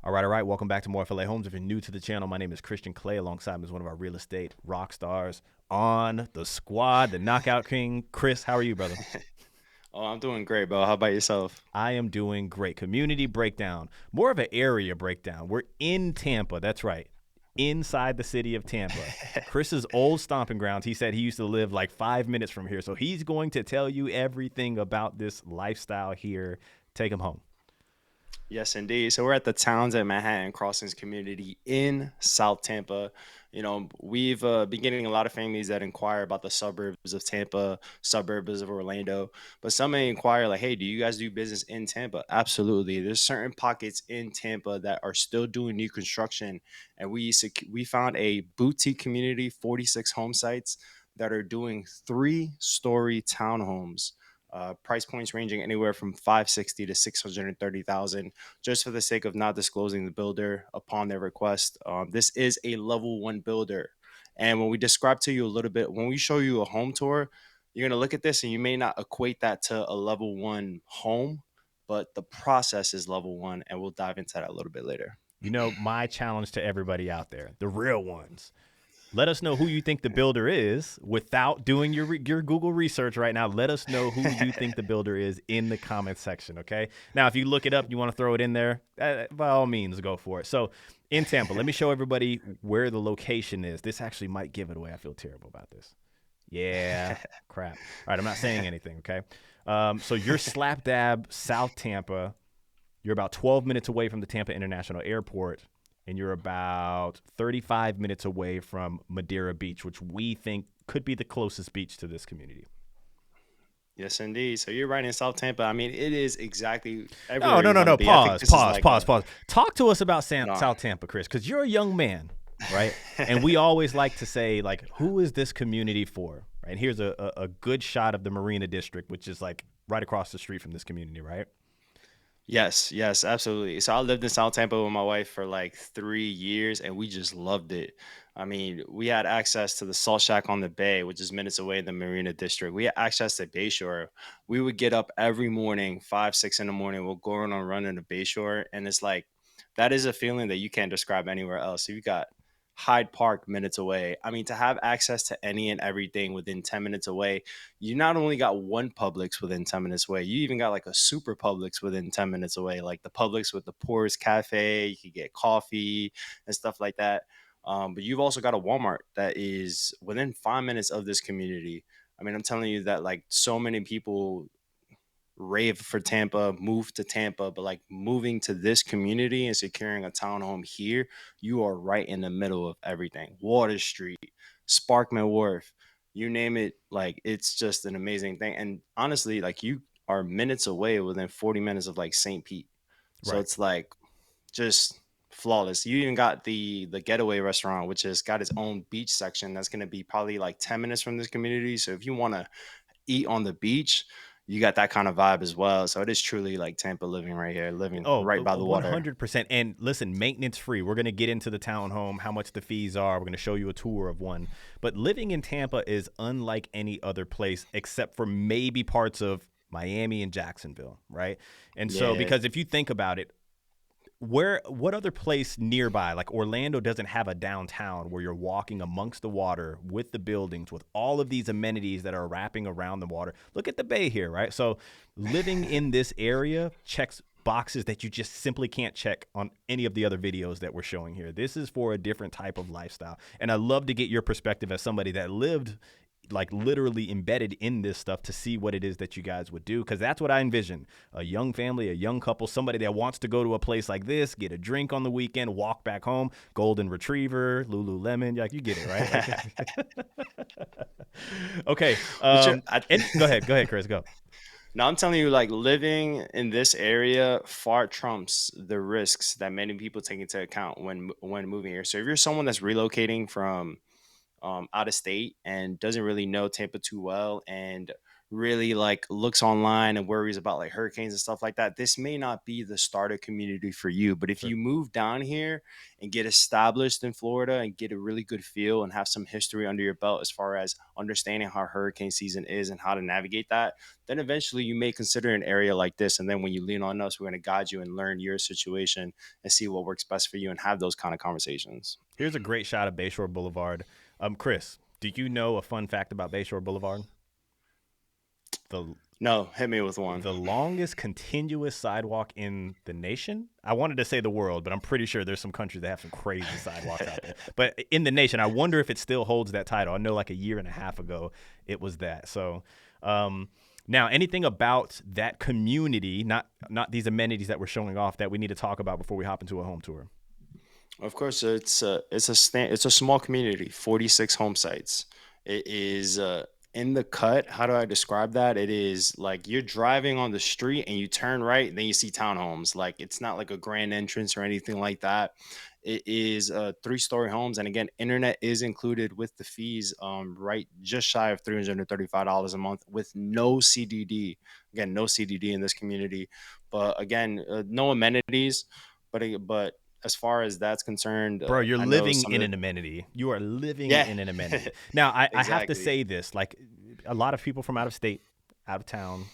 All right, all right. Welcome back to More Filet Homes. If you're new to the channel, my name is Christian Clay. Alongside me is one of our real estate rock stars on the squad, the Knockout King. Chris, how are you, brother? Oh, I'm doing great, bro. How about yourself? I am doing great. Community breakdown, more of an area breakdown. We're in Tampa. That's right, inside the city of Tampa. Chris's old stomping grounds. He said he used to live like 5 minutes from here. So he's going to tell you everything about this lifestyle here. Take him home. Yes, indeed. So we're at the Towns at Manhattan Crossings community in South Tampa. We've been getting a lot of families that inquire about the suburbs of Tampa, suburbs of Orlando, but some may inquire like, "Hey, do you guys do business in Tampa?" Absolutely. There's certain pockets in Tampa that are still doing new construction, and we found a boutique community, 46 home sites that are doing three-story townhomes. Price points ranging anywhere from 560 to 630,000, just for the sake of not disclosing the builder upon their request. This is a level one builder. And when we describe to you a little bit, when we show you a home tour, you're going to look at this and you may not equate that to a level one home, but the process is level one. And we'll dive into that a little bit later. You know, my challenge to everybody out there, the real ones. Let us know who you think the builder is without doing your Google research right now. Let us know who you think the builder is in the comments section, okay? Now, if you look it up, you want to throw it in there, by all means, go for it. So, in Tampa, let me show everybody where the location is. This actually might give it away. I feel terrible about this. Yeah, crap. All right, I'm not saying anything, okay? So, you're slap dab South Tampa. You're about 12 minutes away from the Tampa International Airport, and you're about 35 minutes away from Madeira Beach, which we think could be the closest beach to this community. Yes, indeed. So you're right in South Tampa. I mean, it is exactly No, everywhere no, you no, want to no. be. I think Pause, this is pause, like pause, a pause. Talk to us about no. South Tampa, Chris, because you're a young man, right? And we always like to say, like, who is this community for? Right? And here's a good shot of the Marina District, which is like right across the street from this community, right? Yes, yes, absolutely. So I lived in South Tampa with my wife for like 3 years and we just loved it. I mean, we had access to the Salt Shack on the Bay, which is minutes away in the Marina District. We had access to Bayshore. We would get up every morning, 5, 6 in the morning. We'll go on a run in the Bayshore. And it's like, that is a feeling that you can't describe anywhere else. So you got Hyde Park minutes away. I mean, to have access to any and everything within 10 minutes away, you not only got one Publix within 10 minutes away, you even got like a super Publix within 10 minutes away, like the Publix with the Poor's Cafe. You could get coffee and stuff like that. But you've also got a Walmart that is within 5 minutes of this community. I mean, I'm telling you that like so many people rave for Tampa, move to Tampa, but like moving to this community and securing a townhome here, you are right in the middle of everything. Water Street, Sparkman Wharf, you name it, like it's just an amazing thing. And honestly, like you are minutes away within 40 minutes of like St. Pete. So Right. it's like just flawless. You even got the getaway restaurant, which has got its own beach section that's gonna be probably like 10 minutes from this community. So if you want to eat on the beach, you got that kind of vibe as well. So it is truly like Tampa living right here, living Oh, right by the water. 100%. And listen, maintenance free. We're going to get into the townhome, how much the fees are. We're going to show you a tour of one. But living in Tampa is unlike any other place except for maybe parts of Miami and Jacksonville, right? And so, Yeah. because if you think about it, what other place nearby, like Orlando, doesn't have a downtown where you're walking amongst the water with the buildings with all of these amenities that are wrapping around the water? Look at the bay here, right? So living in this area checks boxes that you just simply can't check on any of the other videos that we're showing here. This is for a different type of lifestyle, and I love to get your perspective as somebody that lived like literally embedded in this stuff to see what it is that you guys would do, because that's what I envision: a young family, a young couple, somebody that wants to go to a place like this, get a drink on the weekend, walk back home, golden retriever, Lululemon, like you get it, right? Like okay. Which And go ahead, Chris, go. now I'm telling you, like living in this area far trumps the risks that many people take into account when moving here. So if you're someone that's relocating from out of state and doesn't really know Tampa too well and really like looks online and worries about like hurricanes and stuff like that, this may not be the starter community for you. But if Sure. you move down here and get established in Florida and get a really good feel and have some history under your belt as far as understanding how hurricane season is and how to navigate that, then eventually you may consider an area like this. And then when you lean on us, we're going to guide you and learn your situation and see what works best for you and have those kind of conversations. Here's a great shot of Bayshore Boulevard. Chris, do you know a fun fact about Bayshore Boulevard? The No, hit me with one. the longest continuous sidewalk in the nation. I wanted to say the world, but I'm pretty sure there's some countries that have some crazy sidewalks out there. But in the nation, I wonder if it still holds that title. I know like a year and a half ago it was that. So now anything about that community, not these amenities that we're showing off that we need to talk about before we hop into a home tour. Of course, it's a small community, 46 home sites. It is in the cut. How do I describe that? It is like you're driving on the street and you turn right, then you see townhomes. Like it's not like a grand entrance or anything like that. It is 3-story homes, and again, internet is included with the fees. Right, just shy of $335 a month with no CDD. Again, no CDD in this community, but again, no amenities. But as far as that's concerned, Bro, you're I know living some in of an the amenity. You are living yeah, in an amenity. Now, I have to exactly. say this, like a lot of people from out of state, out of town,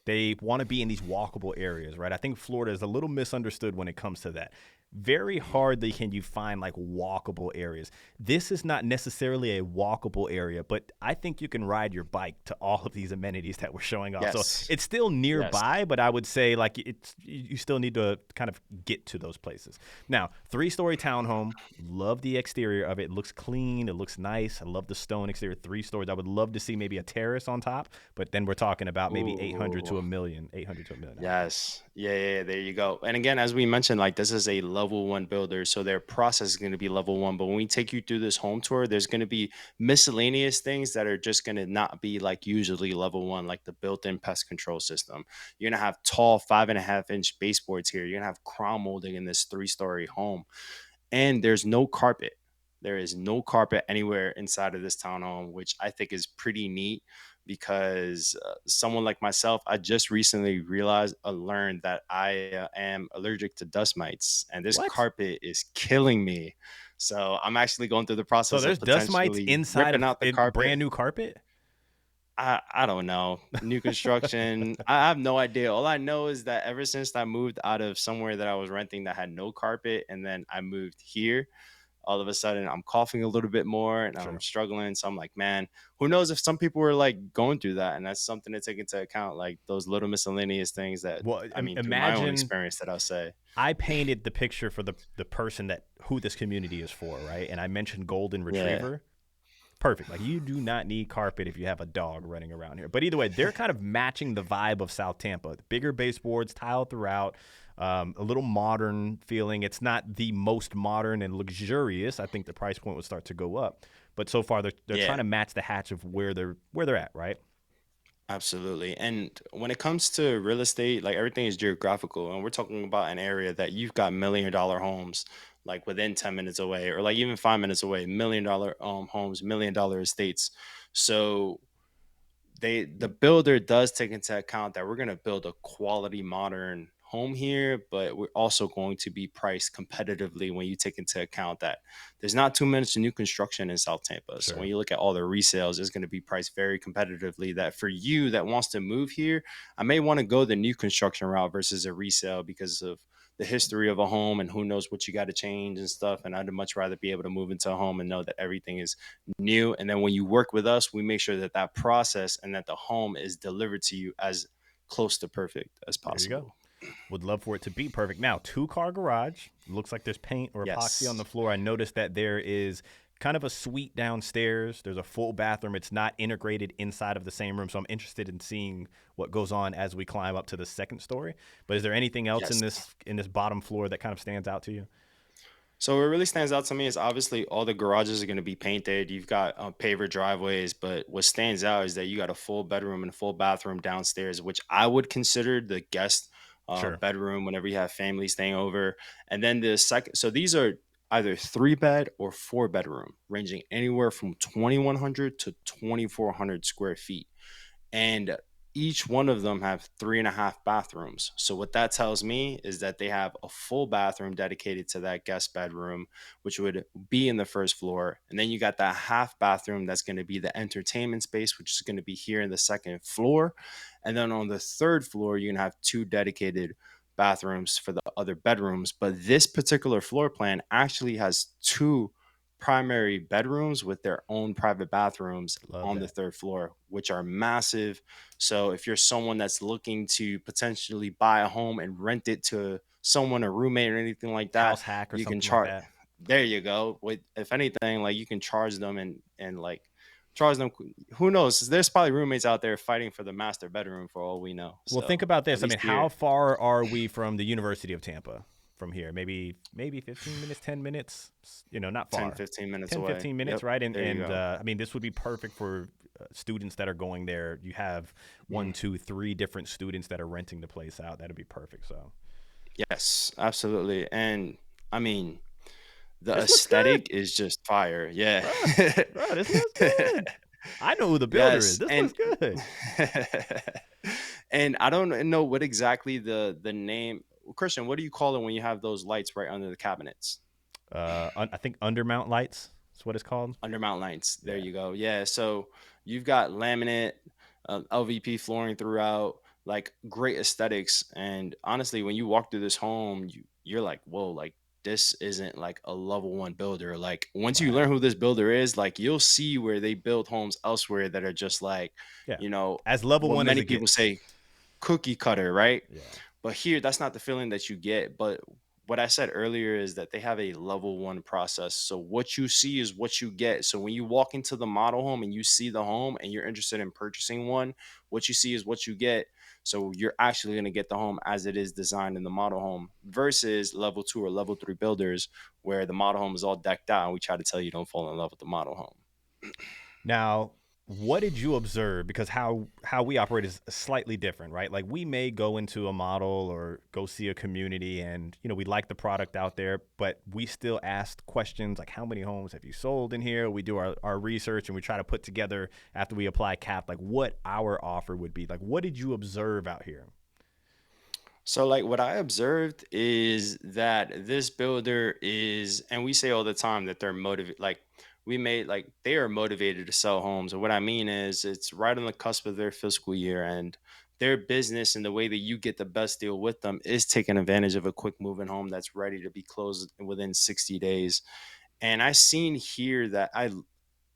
they want to be in these walkable areas, right? I think Florida is a little misunderstood when it comes to that. Very hardly can you find like walkable areas. This is not necessarily a walkable area, but I think you can ride your bike to all of these amenities that we're showing off. So Yes, it's still yes. nearby, but I would say like it's you still need to kind of get to those places. Now, 3-story townhome, love the exterior of it. It looks clean, it looks nice. I love the stone exterior, 3 stories. I would love to see maybe a terrace on top, but then we're talking about maybe 800 Ooh, to a million, 800 to a million dollars. yes. Yeah, yeah, yeah, there you go. And again, as we mentioned, like this is a level one builder, so their process is going to be level one. But when we take you through this home tour, there's going to be miscellaneous things that are just going to not be like usually level one, like the built-in pest control system. You're gonna have tall 5.5-inch baseboards here. You're gonna have crown molding in this 3-story home. And there's no carpet. There is no carpet anywhere inside of this townhome, which I think is pretty neat because someone like myself, I just recently learned that I am allergic to dust mites, and this What? carpet is killing me. So I'm actually going through the So process of there's dust mites potentially inside ripping of out the carpet. brand new carpet? I don't know. New construction. I have no idea. All I know is that ever since I moved out of somewhere that I was renting that had no carpet, and then I moved here, all of a sudden I'm coughing a little bit more and I'm Sure. struggling. So I'm like, man, who knows if some people were like going through that? And that's something to take into account, like those little miscellaneous things that, Well, I mean, through my own imagine experience, that I'll say. I painted the picture for the person that who this community is for, right? And I mentioned golden Yeah. retriever. Perfect. Like you do not need carpet if you have a dog running around here. But either way, they're kind of matching the vibe of South Tampa. Bigger baseboards, tile throughout, a little modern feeling. It's not the most modern and luxurious. I think the price point would start to go up. But so far, they're trying Yeah. to match the hatch of where they're at, right? Absolutely. And when it comes to real estate, like everything is geographical. And we're talking about an area that you've got $1 million homes like within 10 minutes away, or like even 5 minutes away, $1 million homes, $1 million estates. So the builder does take into account that we're going to build a quality modern home here, but we're also going to be priced competitively when you take into account that there's not too much new construction in South Tampa. So when Sure. you look at all the resales, it's going to be priced very competitively. That for you that wants to move here, I may want to go the new construction route versus a resale because of the history of a home and who knows what you got to change and stuff. And I'd much rather be able to move into a home and know that everything is new. And then when you work with us, we make sure that that process and that the home is delivered to you as close to perfect as There you go. possible. Would love for it to be perfect. Now, 2-car garage. Looks like there's paint or epoxy on the Yes. floor. I noticed that there is kind of a suite downstairs. There's a full bathroom. It's not integrated inside of the same room. So I'm interested in seeing what goes on as we climb up to the second story. But is there anything else Yes. in this bottom floor that kind of stands out to you? So what really stands out to me is obviously all the garages are going to be painted. You've got paver driveways, but what stands out is that you got a full bedroom and a full bathroom downstairs, which I would consider the guest Sure. bedroom whenever you have family staying over. And then the second, so these are either 3 bed or 4 bedroom, ranging anywhere from 2,100 to 2,400 square feet. and each one of them have 3.5 bathrooms. So what that tells me is that they have a full bathroom dedicated to that guest bedroom, which would be in the first floor. And then you got that half bathroom that's going to be the entertainment space, which is going to be here in the second floor. And then on the third floor, you're going to have two dedicated bathrooms for the other bedrooms. But this particular floor plan actually has two primary bedrooms with their own private bathrooms Love on the that. third floor, which are massive. So if you're someone that's looking to potentially buy a home and rent it to someone, a roommate or anything like that, House hack or you can something like charge. that. There you go. With if anything, like you can charge them and like charge them. Who knows? There's probably roommates out there fighting for the master bedroom for all we know. Well, think So about at this. I mean, least how here, far are we from the University of Tampa from here? Maybe 15 minutes, 10 minutes, not 10, far. 15 minutes 10, away. 15 minutes, Yep. right? And There you and go. I mean, this would be perfect for students that are going there. You have Mhm. one, two, three different students that are renting the place out. That'd be perfect. So Yes, absolutely. And I mean, the this looks good, aesthetic is just fire. Yeah. bro. Bro, this looks good. I know who the builder is. Yes, This looks good. and I don't know what exactly the name. Christian, what do you call it when you have those lights right under the cabinets? I think undermount lights. That's what it's called. Undermount lights. There Yeah. you go. Yeah. So you've got laminate, LVP flooring throughout, like great aesthetics. And honestly, when you walk through this home, you're like, whoa, like this isn't like a level one builder. Like once you Right. learn who this builder is, like you'll see where they build homes elsewhere that are just like, Yeah. you know, As level what one as many it people gets. say cookie cutter, right? Yeah. But here, that's not the feeling that you get. But what I said earlier is that they have a level one process. So what you see is what you get. So when you walk into the model home and you see the home and you're interested in purchasing one, what you see is what you get. So you're actually going to get the home as it is designed in the model home versus level two or level three builders where the model home is all decked out. And we try to tell you don't fall in love with the model home. Now, what did you observe? Because how we operate is slightly different, right? Like we may go into a model or go see a community, and we like the product out there, but we still ask questions like, how many homes have you sold in here? We do our research and we try to put together after we apply cap, like what our offer would be. Like, what did you observe out here? So, like, what I observed is that this builder is, and we say all the time that they're motivated, like, we made, like, they are motivated to sell homes. And what I mean is, it's right on the cusp of their fiscal year, and their business and the way that you get the best deal with them is taking advantage of a quick moving home that's ready to be closed within 60 days. And I seen here that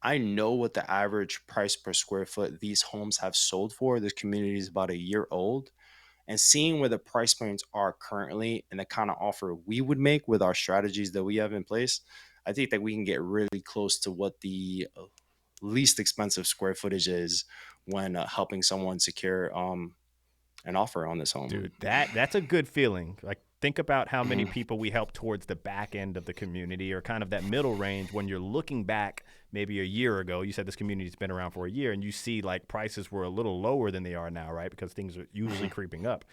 I know what the average price per square foot these homes have sold for. This community is about a year old, and seeing where the price points are currently and the kind of offer we would make with our strategies that we have in place, I think that we can get really close to what the least expensive square footage is when helping someone secure an offer on this home. Dude, that's a good feeling. Like think about how many Mhm. people we help towards the back end of the community or kind of that middle range when you're looking back maybe a year ago. You said this community's been around for a year and you see like prices were a little lower than they are now, right? Because things are usually Mhm. creeping up.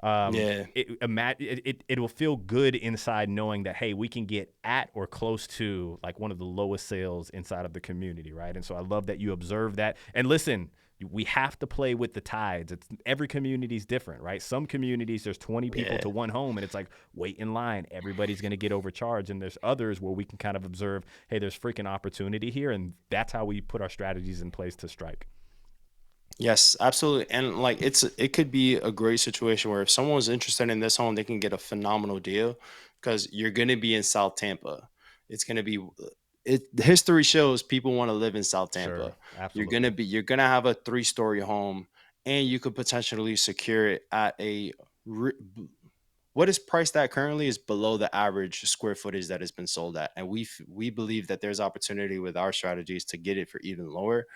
Yeah. It will feel good inside knowing that hey, we can get at or close to like one of the lowest sales inside of the community, right? And so I love that you observe that. And listen, we have to play with the tides. It's every community is different, right? Some communities there's 20 people Yeah. to one home and it's like wait in line, everybody's going to get overcharged, and there's others where we can kind of observe, hey, there's freaking opportunity here, and that's how we put our strategies in place to strike. Yes, absolutely. And like it could be a great situation where if someone's interested in this home, they can get a phenomenal deal because you're going to be in South Tampa. It's going to be history shows people want to live in South Sure, Tampa. absolutely. You're going to have a three-story home and you could potentially secure it at re- what is priced at currently is below the average square footage that has been sold at. And we believe that there's opportunity with our strategies to get it for even lower.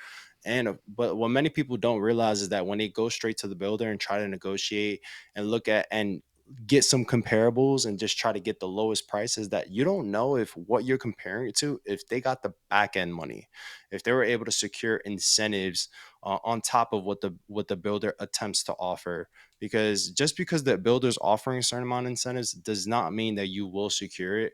And but what many people don't realize is that when they go straight to the builder and try to negotiate and look at and get some comparables and just try to get the lowest prices, that you don't know if what you're comparing it to, if they got the back end money, if they were able to secure incentives on top of what the builder attempts to offer. Because just because the builder's offering a certain amount of incentives does not mean that you will secure it.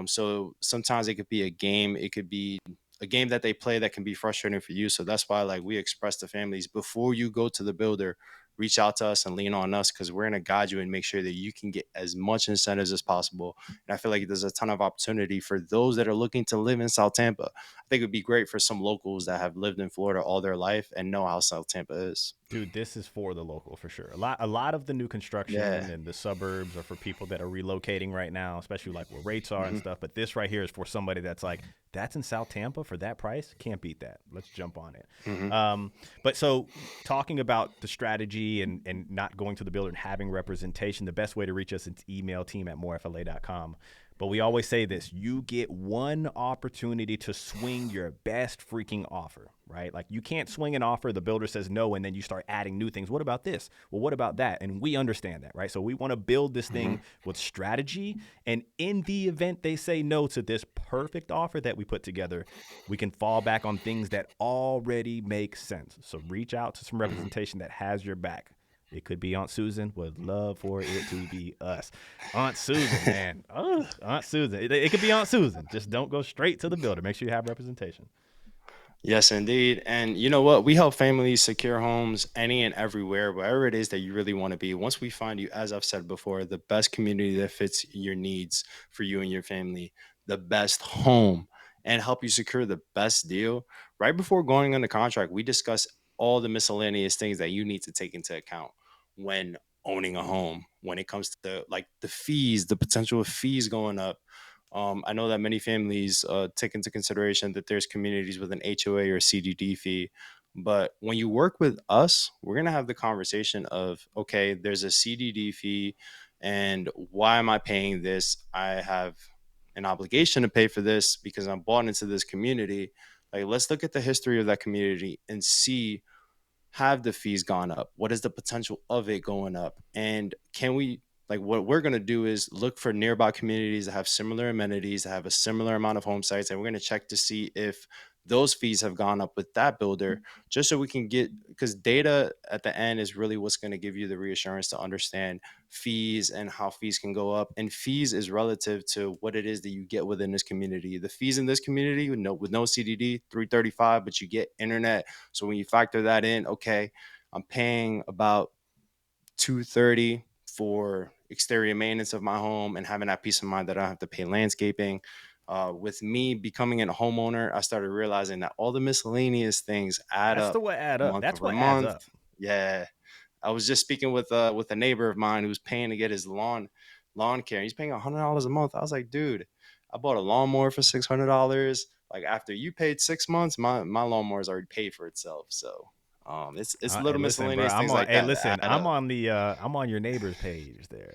So sometimes it could be a game, it could be a game that they play that can be frustrating for you. So that's why like we express to families before you go to the builder, reach out to us and lean on us because we're going to guide you and make sure that you can get as much incentives as possible. And I feel like there's a ton of opportunity for those that are looking to live in South Tampa. I think it would be great for some locals that have lived in Florida all their life and know how South Tampa is. Dude, this is for the local for sure. A lot of the new construction Yeah. and the suburbs are for people that are relocating right now, especially like where rates are and Hmm. stuff. But this right here is for somebody that's like, that's in South Tampa for that price. Can't beat that. Let's jump on it. Hmm. But so talking about the strategy and not going to the builder and having representation, the best way to reach us is email team@morefla.com. But we always say this, you get one opportunity to swing your best freaking offer, right? Like you can't swing an offer, the builder says no, and then you start adding new things. What about this? Well, what about that? And we understand that, right? So we want to build this Hmm. thing with strategy. And in the event they say no to this perfect offer that we put together, we can fall back on things that already make sense. So reach out to some Hmm. representation that has your back. It could be Aunt Susan. Would love for it to be us. Aunt Susan, man. Aunt Susan. It could be Aunt Susan. Just don't go straight to the builder. Make sure you have representation. Yes, indeed. And you know what? We help families secure homes any and everywhere, wherever it is that you really want to be. Once we find you, as I've said before, the best community that fits your needs for you and your family, the best home, and help you secure the best deal, right before going on the contract, we discuss all the miscellaneous things that you need to take into account when owning a home, when it comes to like the fees, the potential of fees going up. I know that many families take into consideration that there's communities with an HOA or CDD fee. But when you work with us, we're going to have the conversation of, okay, there's a CDD fee, and why am I paying this? I have an obligation to pay for this because I'm bought into this community. Like, let's look at the history of that community and see, have the fees gone up? What is the potential of it going up? And can we, like, what we're going to do is look for nearby communities that have similar amenities, that have a similar amount of home sites, and we're going to check to see if those fees have gone up with that builder, just so we can get, because data at the end is really what's going to give you the reassurance to understand fees and how fees can go up. And fees is relative to what it is that you get within this community. The fees in this community with no CDD, 335, but you get internet. So when you factor that in, okay, I'm paying about 230 for exterior maintenance of my home and having that peace of mind that I don't have to pay landscaping. With me becoming a homeowner, I started realizing that all the miscellaneous things add That's the up what add up. month That's over what adds month. up. Yeah, I was just speaking with a neighbor of mine who's paying to get his lawn care. He's paying $100 a month. I was like, dude, I bought a lawnmower for $600. Like after you paid 6 months, my lawnmower's already paid for itself. So it's Hey, little listen, bro. miscellaneous things like Hey, that that listen. add up. I'm on your neighbor's page there.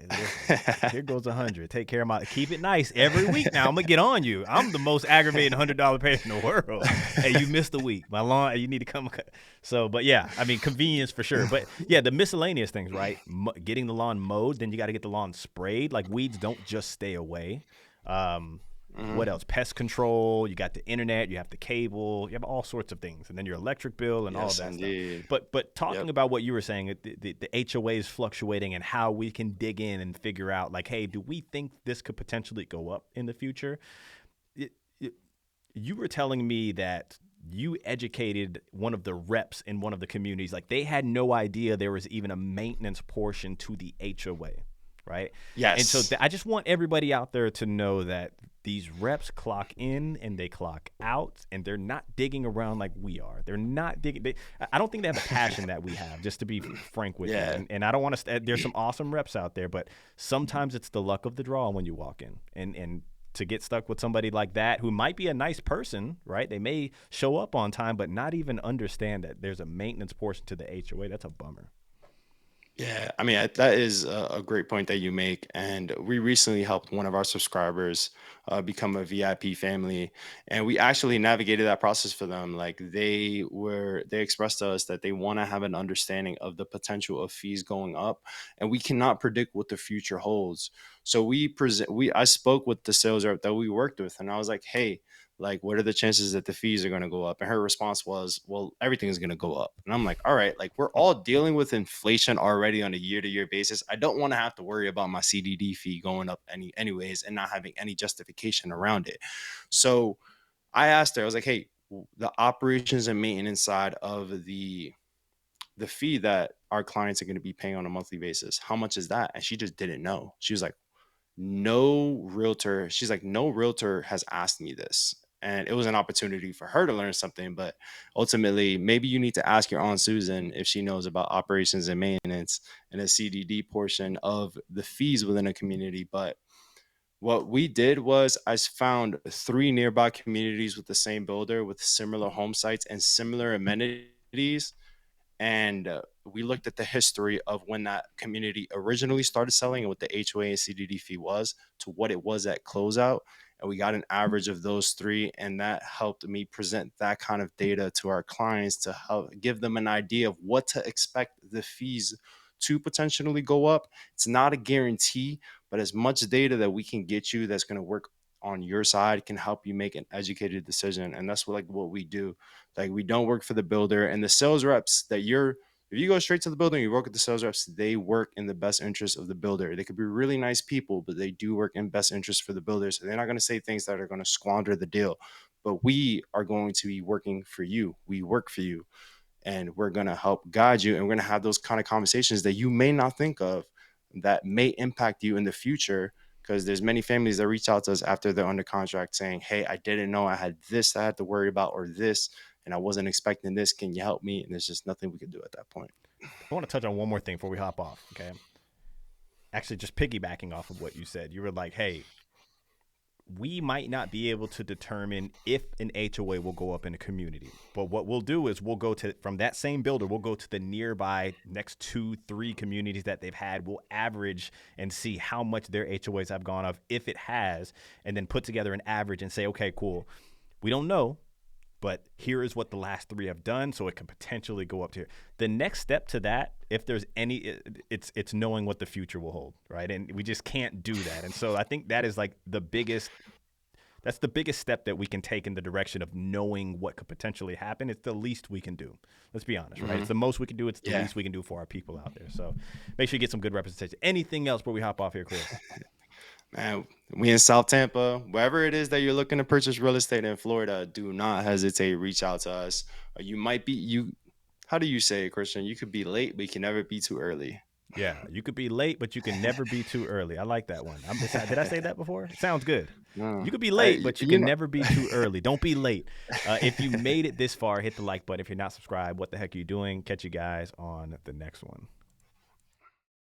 Listen. Here goes 100. Take care of my. Keep it nice every week. Now I'm gonna get on you. I'm the most aggravating $100 person in the world. Hey, you missed a week. My lawn. You need to come. So, but yeah, I mean convenience for sure. But yeah, the miscellaneous things, right? Getting the lawn mowed, then you got to get the lawn sprayed. Like weeds don't just stay away. Um, what Mhm. else? Pest control. You got the internet. You have the cable. You have all sorts of things, and then your electric bill and all of Yes, that stuff. indeed. But talking Yep. about what you were saying, the HOA is fluctuating, and how we can dig in and figure out, like, hey, do we think this could potentially go up in the future? It, it, you were telling me that you educated one of the reps in one of the communities, like they had no idea there was even a maintenance portion to the HOA, right? And so Yes. I just want everybody out there to know that these reps clock in and they clock out, and they're not digging around like we are. They're not digging. I don't think they have the passion that we have, just to be frank with you. Yeah. And I don't want to. There's some awesome reps out there, but sometimes it's the luck of the draw when you walk in, and to get stuck with somebody like that who might be a nice person, right? They may show up on time, but not even understand that there's a maintenance portion to the HOA. That's a bummer. Yeah, I mean, that is a great point that you make. And we recently helped one of our subscribers become a VIP family. And we actually navigated that process for them. Like they expressed to us that they want to have an understanding of the potential of fees going up. And we cannot predict what the future holds. So I spoke with the sales rep that we worked with, and I was like, hey, like what are the chances that the fees are going to go up? And her response was, well, everything is going to go up. And I'm like, all right, like we're all dealing with inflation already on a year to year basis. I don't want to have to worry about my CDD fee going up anyways and not having any justification around it. So I asked her, I was like, "Hey, the operations and maintenance side of the fee that our clients are going to be paying on a monthly basis, how much is that?" And she just didn't know. She was like, she's like, "No realtor has asked me this." And it was an opportunity for her to learn something. But ultimately, maybe you need to ask your Aunt Susan if she knows about operations and maintenance and a CDD portion of the fees within a community. But what we did was found three nearby communities with the same builder with similar home sites and similar amenities, and we looked at the history of when that community originally started selling and what the HOA and CDD fee was to what it was at closeout. And we got an average of those three. And that helped me present that kind of data to our clients to help give them an idea of what to expect the fees to potentially go up. It's not a guarantee, but as much data that we can get you that's going to work on your side can help you make an educated decision. And that's what we do. Like, we don't work for the builder, and the sales reps that if you go straight to the building, you work with the sales reps, they work in the best interest of the builder. They could be really nice people, but they do work in best interest for the builder. So they're not going to say things that are going to squander the deal. But we are going to be working for you. We work for you, and we're going to help guide you. And we're going to have those kind of conversations that you may not think of that may impact you in the future. Because there's many families that reach out to us after they're under contract saying, "Hey, I didn't know I had this that I had to worry about, or this, and I wasn't expecting this. Can you help me?" And there's just nothing we can do at that point. I want to touch on one more thing before we hop off. Okay. Actually, just piggybacking off of what you said, you were like, hey, we might not be able to determine if an HOA will go up in a community. But what we'll do is we'll go to, from that same builder, we'll go to the nearby next 2-3 communities that they've had. We'll average and see how much their HOAs have gone up, if it has, and then put together an average and say, okay, cool. We don't know, but here is what the last 3 have done, so it could potentially go up to here. The next step to that, if there's any, it's knowing what the future will hold, right? And we just can't do that. And so I think that is like that's the biggest step that we can take in the direction of knowing what could potentially happen. It's the least we can do. Let's be honest, right? It's the most we can do. It's the least we can do for our people out there. So make sure you get some good representation. Anything else before we hop off here, Chris? Man, we in South Tampa, wherever it is that you're looking to purchase real estate in Florida, do not hesitate. Reach out to us. You might be you. How do you say it, Christian? You could be late, but you can never be too early. Yeah, you could be late, but you can never be too early. I like that one. Did I say that before? It sounds good. No, You could be late, but you you can know. never be too early. Don't be late. If you made it this far, hit the like button. If you're not subscribed, what the heck are you doing? Catch you guys on the next one.